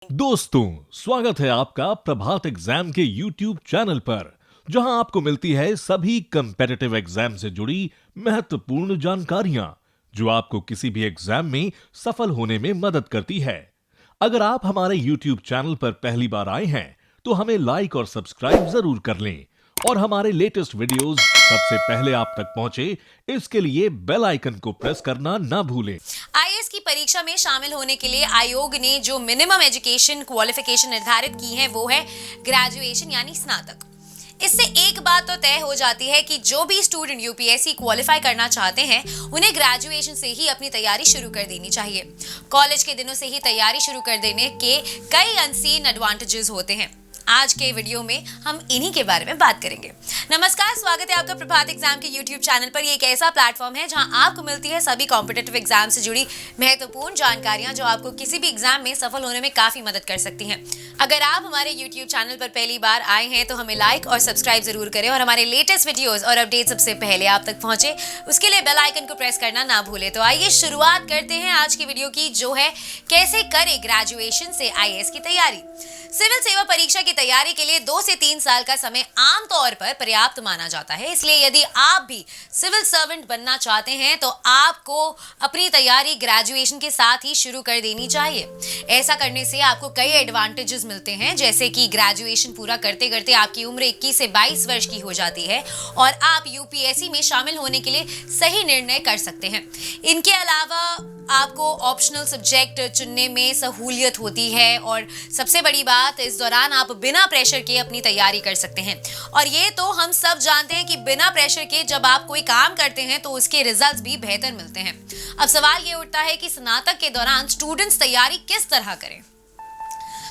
दोस्तों, स्वागत है आपका प्रभात एग्जाम के YouTube चैनल पर, जहां आपको मिलती है सभी कम्पेटिटिव एग्जाम से जुड़ी महत्वपूर्ण जानकारियां, जो आपको किसी भी एग्जाम में सफल होने में मदद करती है। अगर आप हमारे YouTube चैनल पर पहली बार आए हैं, तो हमें लाइक और सब्सक्राइब जरूर कर लें और हमारे लेटेस्ट वीडियोस सबसे पहले आप तक पहुंचे, इसके लिए बेल आइकन को प्रेस करना ना भूलें। आईएएस की परीक्षा में शामिल होने के लिए आयोग ने जो मिनिमम एजुकेशन क्वालिफिकेशन निर्धारित की है वो है ग्रेजुएशन यानी स्नातक। इससे एक बात तो तय हो जाती है कि जो भी स्टूडेंट यूपीएससी क्वालिफाई करना चाहते हैं उन्हें ग्रेजुएशन से ही अपनी तैयारी शुरू कर देनी चाहिए। कॉलेज के दिनों से ही तैयारी शुरू कर देने के कई अनसीन एडवांटेजेस होते हैं। आज के वीडियो में हम इन्हीं के बारे में बात करेंगे। नमस्कार, स्वागत है आपका प्रभात एग्जाम के YouTube चैनल पर। ये एक ऐसा प्लेटफॉर्म है जहां आपको मिलती है सभी कॉम्पिटिटिव एग्जाम से जुड़ी महत्वपूर्ण जानकारियां जो आपको किसी भी एग्जाम में सफल होने में काफी मदद कर सकती हैं। अगर आप हमारे YouTube चैनल पर पहली बार आए हैं तो हमें लाइक और सब्सक्राइब जरूर करें और हमारे लेटेस्ट वीडियोस और अपडेट सबसे पहले आप तक पहुंचे उसके लिए बेल आइकन को प्रेस करना ना भूलें। तो आइए शुरुआत करते हैं आज की वीडियो की, जो है कैसे करें ग्रेजुएशन से आईएएस की तैयारी। सिविल सेवा परीक्षा की तैयारी के लिए 2 से 3 साल का समय आमतौर पर पर्याप्त माना जाता है। इसलिए यदि आप भी सिविल सर्वेंट बनना चाहते हैं तो आपको अपनी तैयारी ग्रेजुएशन के साथ ही शुरू कर देनी चाहिए। ऐसा करने से आपको कई एडवांटेजेस मिलते हैं, जैसे कि ग्रेजुएशन पूरा करते करते आपकी उम्र 21 से 22 वर्ष की हो जाती है और आप यूपीएससी में शामिल होने के लिए सही निर्णय कर सकते हैं। इनके अलावा आपको ऑप्शनल सब्जेक्ट चुनने में सहूलियत होती है और सबसे बड़ी बात, इस दौरान आप बिना प्रेशर के अपनी तैयारी कर सकते हैं। और ये तो हम सब जानते हैं कि बिना प्रेशर के जब आप कोई काम करते हैं तो उसके रिजल्ट्स भी बेहतर मिलते हैं। अब सवाल ये उठता है कि स्नातक के दौरान स्टूडेंट्स तैयारी किस तरह करें।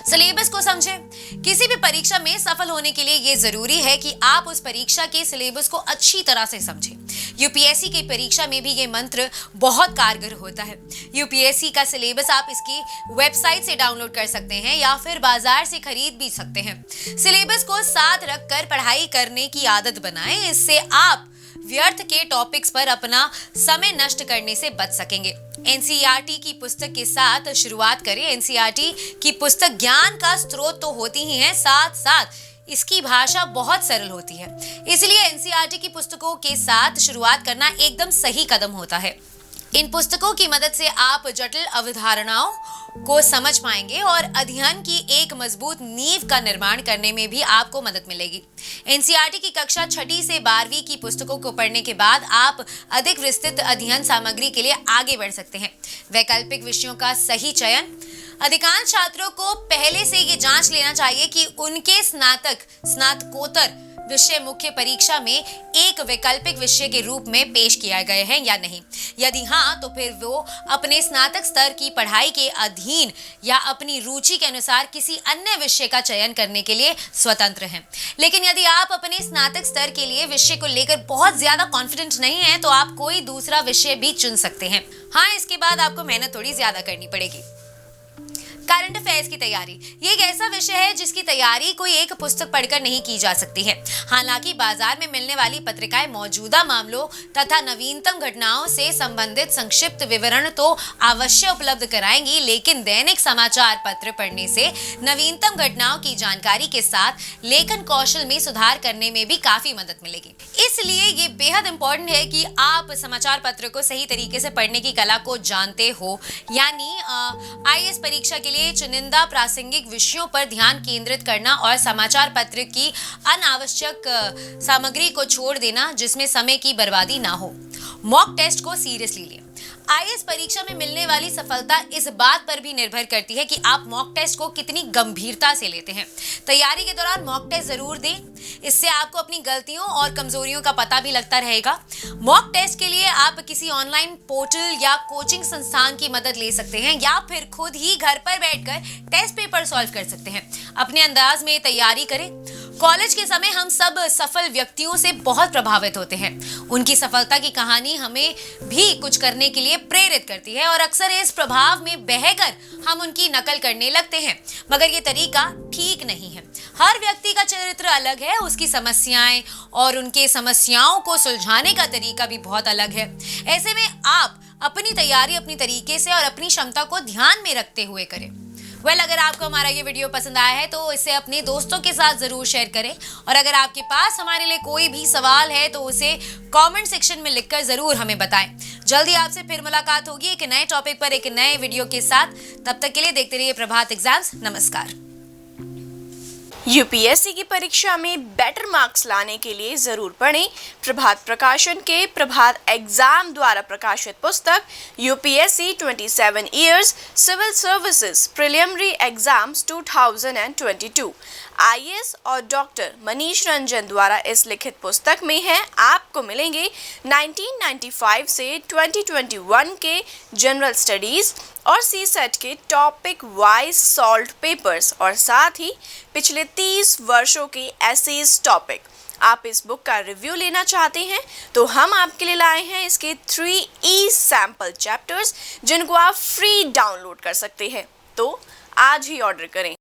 सिलेबस को समझें। किसी भी परीक्षा में सफल होने के लिए यह जरूरी है कि आप उस परीक्षा के सिलेबस को अच्छी तरह से समझें। यूपीएससी की परीक्षा में भी ये मंत्र बहुत कारगर होता है। यूपीएससी का सिलेबस आप इसकी वेबसाइट से डाउनलोड कर सकते हैं या फिर बाजार से खरीद भी सकते हैं। सिलेबस को साथ रखकर पढ़ाई करने की आदत बनाएं। इससे आप व्यर्थ के टॉपिक्स पर अपना समय नष्ट करने से बच सकेंगे। एनसीईआरटी की पुस्तक के साथ शुरुआत करें। एनसीईआरटी की पुस्तक ज्ञान का स्रोत तो होती ही है, साथ साथ इसकी भाषा बहुत सरल होती है। इसलिए एनसीईआरटी की पुस्तकों के साथ शुरुआत करना एकदम सही कदम होता है। इन पुस्तकों की मदद से आप जटिल अवधारणाओं को समझ पाएंगे और अध्ययन की एक मजबूत नींव का निर्माण करने में भी आपको मदद मिलेगी। एनसीईआरटी की कक्षा 6ठी से 12वीं की पुस्तकों को पढ़ने के बाद आप अधिक विस्तृत अध्ययन सामग्री के लिए आगे बढ़ सकते हैं। वैकल्पिक विषयों का सही चयन। अधिकांश छात्रों को पहले से ये जांच लेना चाहिए कि उनके स्नातकोत्तर विषय मुख्य परीक्षा में एक वैकल्पिक विषय के रूप में पेश किया गए हैं या नहीं। यदि हाँ, तो फिर वो अपने स्नातक स्तर की पढ़ाई के अधीन या अपनी रुचि के अनुसार किसी अन्य विषय का चयन करने के लिए स्वतंत्र हैं। लेकिन यदि आप अपने स्नातक स्तर के लिए विषय को लेकर बहुत ज्यादा कॉन्फिडेंट नहीं हैं, तो आप कोई दूसरा विषय भी चुन सकते हैं। हाँ, इसके बाद आपको मेहनत थोड़ी ज्यादा करनी पड़ेगी। करंट अफेयर्स की तैयारी। ये एक ऐसा विषय है जिसकी तैयारी कोई एक पुस्तक पढ़कर नहीं की जा सकती है। हालांकि बाजार में मिलने वाली पत्रिकाएं मौजूदा मामलों तथा नवीनतम घटनाओं से संबंधित संक्षिप्त विवरण तो अवश्य उपलब्ध कराएंगी, लेकिन दैनिक समाचार पत्र पढ़ने से नवीनतम घटनाओं की जानकारी के साथ लेखन कौशल में सुधार करने में भी काफी मदद मिलेगी। इसलिए ये बेहद इंपॉर्टेंट है कि आप समाचार पत्र को सही तरीके से पढ़ने की कला को जानते हो। यानी आईएएस परीक्षा के लिए चुनिंदा प्रासंगिक विषयों पर ध्यान केंद्रित करना और समाचार पत्र की अनावश्यक सामग्री को छोड़ देना जिसमें समय की बर्बादी ना हो। मॉक टेस्ट को सीरियसली लें। आईएएस परीक्षा में मिलने वाली सफलता इस बात पर भी निर्भर करती है कि आप मॉक टेस्ट को कितनी गंभीरता से लेते हैं। तैयारी के दौरान मॉक टेस्ट जरूर दें। इससे आपको अपनी गलतियों और कमजोरियों का पता भी लगता रहेगा। मॉक टेस्ट के लिए आप किसी ऑनलाइन पोर्टल या कोचिंग संस्थान की मदद ले सकते हैं या फिर खुद ही घर पर बैठकर टेस्ट पेपर सॉल्व कर सकते हैं। अपने अंदाज में तैयारी करें। कॉलेज के समय हम सब सफल व्यक्तियों से बहुत प्रभावित होते हैं। उनकी सफलता की कहानी हमें भी कुछ करने के लिए प्रेरित करती है और अक्सर इस प्रभाव में बहकर हम उनकी नकल करने लगते हैं, मगर ये तरीका ठीक नहीं है। हर व्यक्ति का चरित्र अलग है, उसकी समस्याएं और उनके समस्याओं को सुलझाने का तरीका भी बहुत अलग है। ऐसे में आप अपनी तैयारी अपनी तरीके से और अपनी क्षमता को ध्यान में रखते हुए करें। अगर आपको हमारा ये वीडियो पसंद आया है तो इसे अपने दोस्तों के साथ जरूर शेयर करें, और अगर आपके पास हमारे लिए कोई भी सवाल है तो उसे कमेंट सेक्शन में लिखकर जरूर हमें बताएं। जल्दी आपसे फिर मुलाकात होगी एक नए टॉपिक पर, एक नए वीडियो के साथ। तब तक के लिए देखते रहिए प्रभात एग्जाम्स। नमस्कार। यूपीएससी की परीक्षा में बेटर मार्क्स लाने के लिए जरूर पढ़ें प्रभात प्रकाशन के प्रभात एग्जाम द्वारा प्रकाशित पुस्तक UPSC 27 years civil services preliminary exams 2022। IAS और डॉक्टर मनीष रंजन द्वारा इस लिखित पुस्तक में है आपको मिलेंगे 1995 से 2021 के जनरल स्टडीज और सीसेट के टॉपिक वाइज सॉल्व्ड पेपर्स और साथ ही पिछले 30 वर्षों के एसेज टॉपिक। आप इस बुक का रिव्यू लेना चाहते हैं तो हम आपके लिए लाए हैं इसके 3 ई सैंपल चैप्टर्स जिनको आप फ्री डाउनलोड कर सकते हैं। तो आज ही ऑर्डर करें।